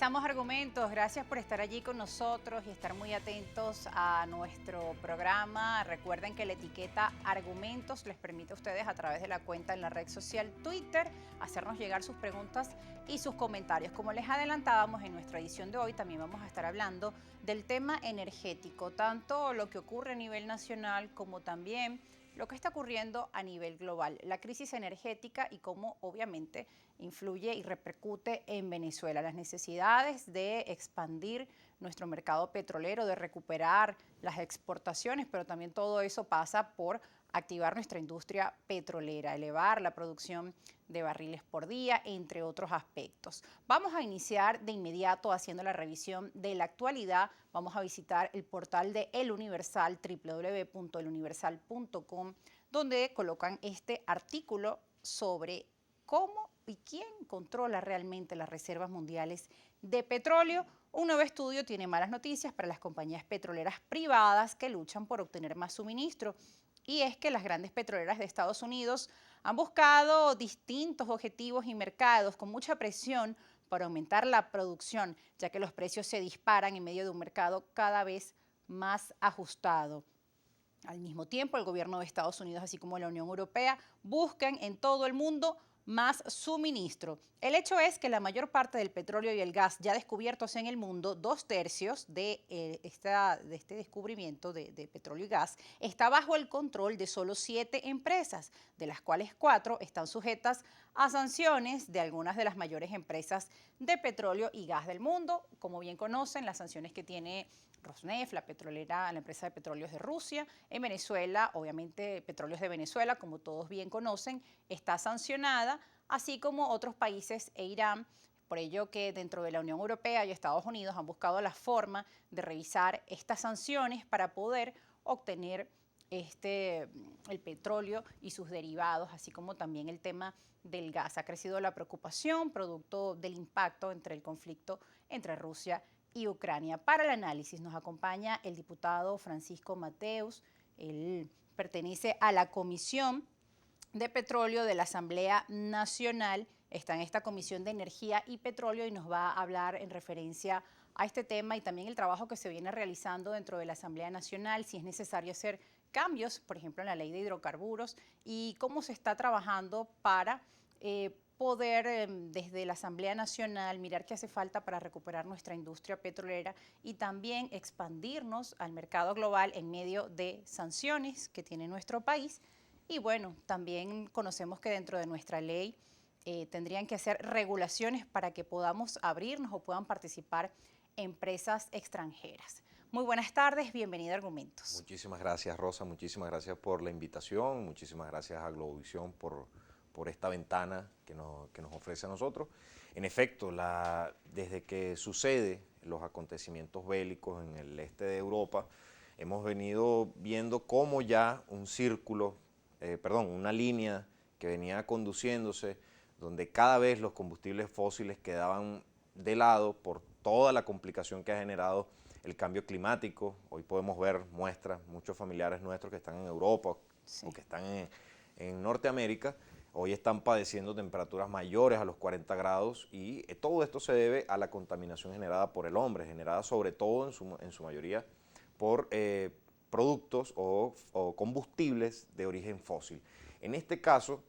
Comenzamos Argumentos. Gracias por estar allí con nosotros y estar muy atentos a nuestro programa. Recuerden que la etiqueta Argumentos les permite a ustedes a través de la cuenta en la red social Twitter hacernos llegar sus preguntas y sus comentarios. Como les adelantábamos en nuestra edición de hoy, también vamos a estar hablando del tema energético, tanto lo que ocurre a nivel nacional como también lo que está ocurriendo a nivel global, la crisis energética y cómo obviamente influye y repercute en Venezuela, las necesidades de expandir nuestro mercado petrolero, de recuperar las exportaciones, pero también todo eso pasa por activar nuestra industria petrolera, elevar la producción de barriles por día, entre otros aspectos. Vamos a iniciar de inmediato haciendo la revisión de la actualidad. Vamos a visitar el portal de El Universal, www.eluniversal.com, donde colocan este artículo sobre cómo y quién controla realmente las reservas mundiales de petróleo. Un nuevo estudio tiene malas noticias para las compañías petroleras privadas que luchan por obtener más suministro. Y es que las grandes petroleras de Estados Unidos han buscado distintos objetivos y mercados con mucha presión para aumentar la producción, ya que los precios se disparan en medio de un mercado cada vez más ajustado. Al mismo tiempo, el gobierno de Estados Unidos, así como la Unión Europea, buscan en todo el mundo más suministro. El hecho es que la mayor parte del petróleo y el gas ya descubiertos en el mundo, 2/3 de este descubrimiento de petróleo y gas, está bajo el control de solo 7 empresas, de las cuales 4 están sujetas a sanciones de algunas de las mayores empresas de petróleo y gas del mundo. Como bien conocen, las sanciones que tiene Rosneft, la petrolera, la empresa de petróleos de Rusia. En Venezuela, obviamente, Petróleos de Venezuela, como todos bien conocen, está sancionada, así como otros países e Irán. Por ello que dentro de la Unión Europea y Estados Unidos han buscado la forma de revisar estas sanciones para poder obtener el petróleo y sus derivados, así como también el tema del gas. Ha crecido la preocupación producto del impacto entre el conflicto entre Rusia y Ucrania. Para el análisis nos acompaña el diputado Francisco Mateus. Él pertenece a la Comisión de Petróleo de la Asamblea Nacional, está en esta Comisión de Energía y Petróleo y nos va a hablar en referencia a este tema y también el trabajo que se viene realizando dentro de la Asamblea Nacional, si es necesario hacer cambios, por ejemplo, en la ley de hidrocarburos y cómo se está trabajando para poder desde la Asamblea Nacional mirar qué hace falta para recuperar nuestra industria petrolera y también expandirnos al mercado global en medio de sanciones que tiene nuestro país. Y bueno, también conocemos que dentro de nuestra ley tendrían que hacer regulaciones para que podamos abrirnos o puedan participar empresas extranjeras. Muy buenas tardes, bienvenido a Argumentos. Muchísimas gracias, Rosa, muchísimas gracias por la invitación, muchísimas gracias a Globovisión por esta ventana que nos ofrece a nosotros. En efecto, desde que sucede los acontecimientos bélicos en el este de Europa, hemos venido viendo cómo ya una línea que venía conduciéndose, donde cada vez los combustibles fósiles quedaban de lado por toda la complicación que ha generado el cambio climático. Hoy podemos ver muestras, muchos familiares nuestros que están en Europa Sí. o que están en Norteamérica, hoy están padeciendo temperaturas mayores a los 40 grados y todo esto se debe a la contaminación generada por el hombre, generada sobre todo en su mayoría por productos o combustibles de origen fósil. En este caso,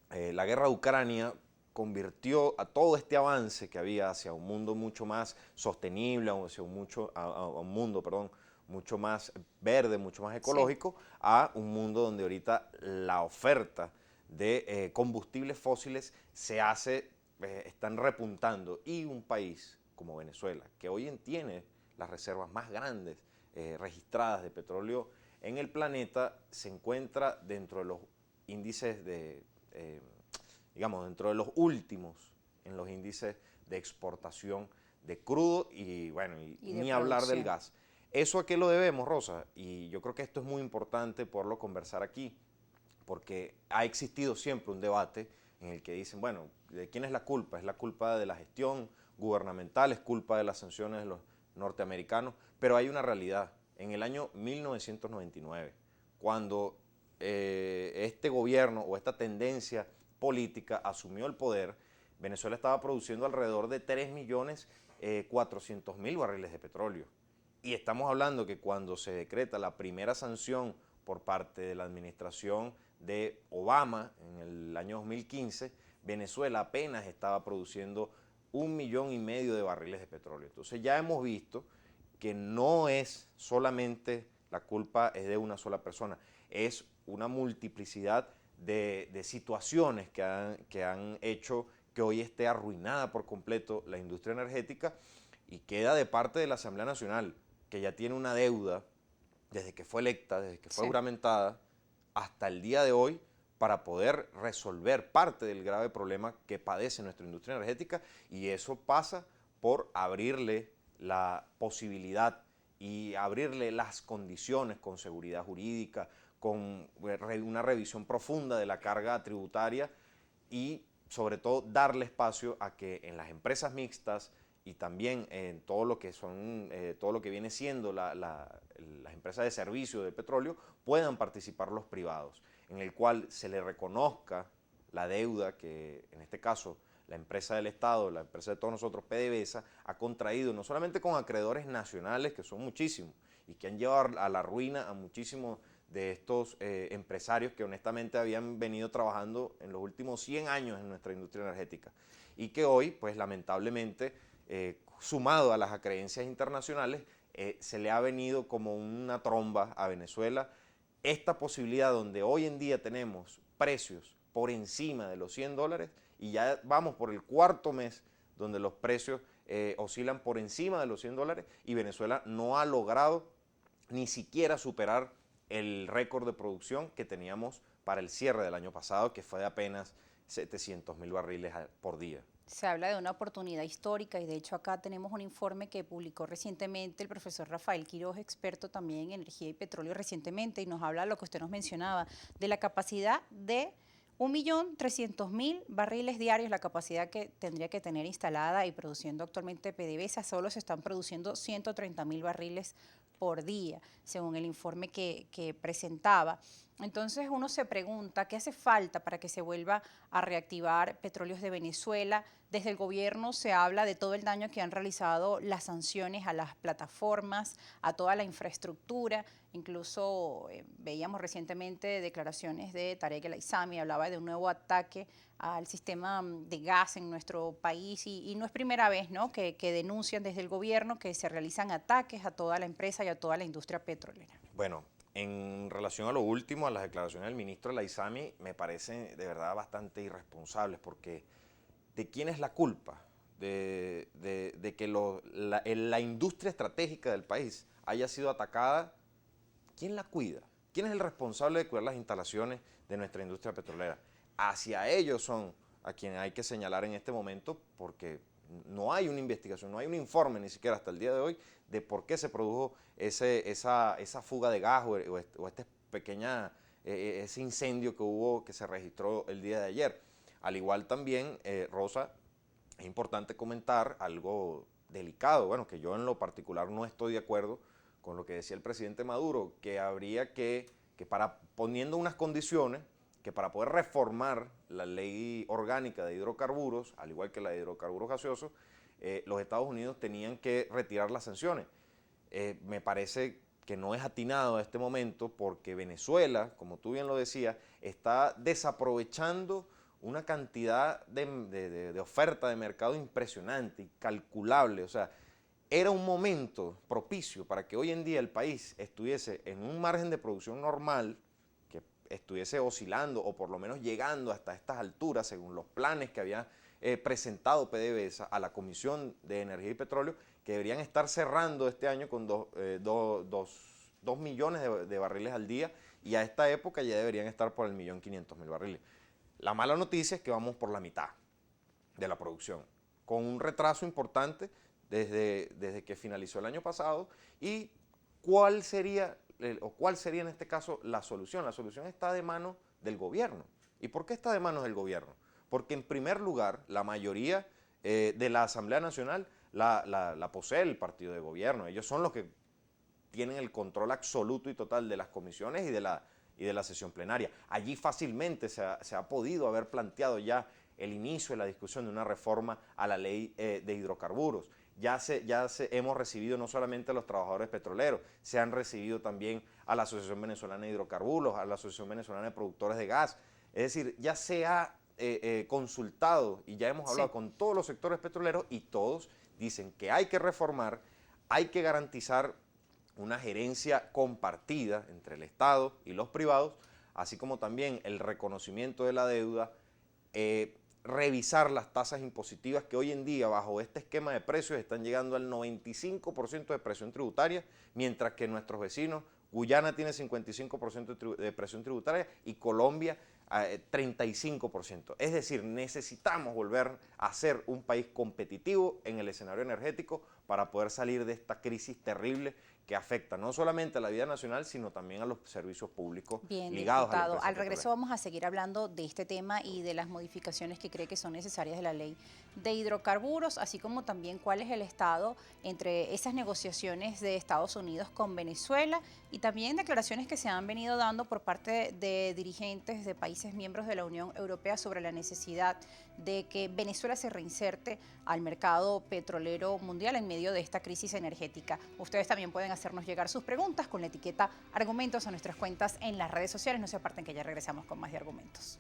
la guerra de Ucrania convirtió a todo este avance que había hacia un mundo mucho más sostenible, hacia un mundo, mucho más verde, mucho más ecológico, sí, a un mundo donde ahorita la oferta de combustibles fósiles están repuntando, y un país como Venezuela, que hoy tiene las reservas más grandes registradas de petróleo en el planeta, se encuentra dentro de los índices dentro de los últimos en los índices de exportación de crudo y ni hablar del gas. ¿Eso a qué lo debemos, Rosa? Y yo creo que esto es muy importante poderlo conversar aquí, porque ha existido siempre un debate en el que dicen, bueno, ¿de quién es la culpa? ¿Es la culpa de la gestión gubernamental? ¿Es culpa de las sanciones de los norteamericanos? Pero hay una realidad. En el año 1999, cuando este gobierno o esta tendencia política asumió el poder, Venezuela estaba produciendo alrededor de 3 millones 400.000 barriles de petróleo. Y estamos hablando que cuando se decreta la primera sanción por parte de la administración de Obama en el año 2015, Venezuela apenas estaba produciendo 1,5 millones de barriles de petróleo. Entonces ya hemos visto que no es solamente la culpa es de una sola persona, es una multiplicidad de situaciones que han hecho que hoy esté arruinada por completo la industria energética y queda de parte de la Asamblea Nacional, que ya tiene una deuda desde que fue electa, desde que fue juramentada, hasta el día de hoy, para poder resolver parte del grave problema que padece nuestra industria energética, y eso pasa por abrirle la posibilidad y abrirle las condiciones con seguridad jurídica, con una revisión profunda de la carga tributaria y sobre todo darle espacio a que en las empresas mixtas y también en todo lo que son, todo lo que viene siendo las empresas de servicio del petróleo puedan participar los privados, en el cual se le reconozca la deuda que en este caso la empresa del Estado, la empresa de todos nosotros, PDVSA, ha contraído no solamente con acreedores nacionales, que son muchísimos, y que han llevado a la ruina a muchísimos de estos empresarios que honestamente habían venido trabajando en los últimos 100 años en nuestra industria energética, y que hoy, pues lamentablemente, sumado a las acreencias internacionales, se le ha venido como una tromba a Venezuela esta posibilidad donde hoy en día tenemos precios por encima de los $100 y ya vamos por el cuarto mes donde los precios oscilan por encima de los $100 y Venezuela no ha logrado ni siquiera superar el récord de producción que teníamos para el cierre del año pasado, que fue de apenas 700.000 barriles por día. Se habla de una oportunidad histórica y de hecho acá tenemos un informe que publicó recientemente el profesor Rafael Quiroz, experto también en energía y petróleo recientemente, y nos habla de lo que usted nos mencionaba, de la capacidad de 1.300.000 barriles diarios, la capacidad que tendría que tener instalada y produciendo actualmente PDVSA. Solo se están produciendo 130.000 barriles por día, según el informe que presentaba. Entonces uno se pregunta, ¿qué hace falta para que se vuelva a reactivar Petróleos de Venezuela? Desde el gobierno se habla de todo el daño que han realizado las sanciones a las plataformas, a toda la infraestructura. Incluso veíamos recientemente declaraciones de Tarek El Aissami, hablaba de un nuevo ataque al sistema de gas en nuestro país y no es primera vez, ¿no?, que denuncian desde el gobierno que se realizan ataques a toda la empresa y a toda la industria petrolera. Bueno, en relación a lo último, a las declaraciones del ministro El Aissami, me parecen de verdad bastante irresponsables, porque ¿de quién es la culpa? De que la industria estratégica del país haya sido atacada. ¿Quién la cuida? ¿Quién es el responsable de cuidar las instalaciones de nuestra industria petrolera? Hacia ellos son a quienes hay que señalar en este momento, porque no hay una investigación, no hay un informe ni siquiera hasta el día de hoy de por qué se produjo esa fuga de gas o ese incendio que hubo, que se registró el día de ayer. Al igual también, Rosa, es importante comentar algo delicado, bueno, que yo en lo particular no estoy de acuerdo con lo que decía el presidente Maduro, que habría que poniendo unas condiciones, que para poder reformar la ley orgánica de hidrocarburos, al igual que la de hidrocarburos gaseosos, los Estados Unidos tenían que retirar las sanciones. Me parece que no es atinado a este momento porque Venezuela, como tú bien lo decías, está desaprovechando una cantidad de oferta de mercado impresionante y calculable. O sea, era un momento propicio para que hoy en día el país estuviese en un margen de producción normal, que estuviese oscilando o por lo menos llegando hasta estas alturas según los planes que había presentado PDVSA a la Comisión de Energía y Petróleo, que deberían estar cerrando este año con 2 millones de barriles al día, y a esta época ya deberían estar por el 1.500.000 barriles. La mala noticia es que vamos por la mitad de la producción, con un retraso importante desde que finalizó el año pasado. ¿Y cuál sería en este caso la solución? La solución está de manos del gobierno. ¿Y por qué está de manos del gobierno? Porque en primer lugar, la mayoría de la Asamblea Nacional la posee el partido de gobierno. Ellos son los que tienen el control absoluto y total de las comisiones y de la sesión plenaria. Allí fácilmente se ha podido haber planteado ya el inicio de la discusión de una reforma a la ley de hidrocarburos, hemos recibido no solamente a los trabajadores petroleros, se han recibido también a la Asociación Venezolana de Hidrocarburos, a la Asociación Venezolana de Productores de Gas. Es decir, ya se ha consultado y ya hemos hablado con todos los sectores petroleros y todos dicen que hay que reformar, hay que garantizar una gerencia compartida entre el Estado y los privados, así como también el reconocimiento de la deuda, revisar las tasas impositivas que hoy en día bajo este esquema de precios están llegando al 95% de presión tributaria, mientras que nuestros vecinos, Guyana tiene 55% de presión tributaria y Colombia 35%. Es decir, necesitamos volver a ser un país competitivo en el escenario energético para poder salir de esta crisis terrible que afecta no solamente a la vida nacional, sino también a los servicios públicos ligados a la empresa Al regreso petrolera. vamos a seguir hablando de este tema y de las modificaciones que cree que son necesarias de la ley de hidrocarburos, así como también cuál es el estado entre esas negociaciones de Estados Unidos con Venezuela y también declaraciones que se han venido dando por parte de dirigentes de países miembros de la Unión Europea sobre la necesidad de que Venezuela se reinserte al mercado petrolero mundial en medio de esta crisis energética. Ustedes también pueden hacernos llegar sus preguntas con la etiqueta Argumentos a nuestras cuentas en las redes sociales. No se aparten que ya regresamos con más de Argumentos.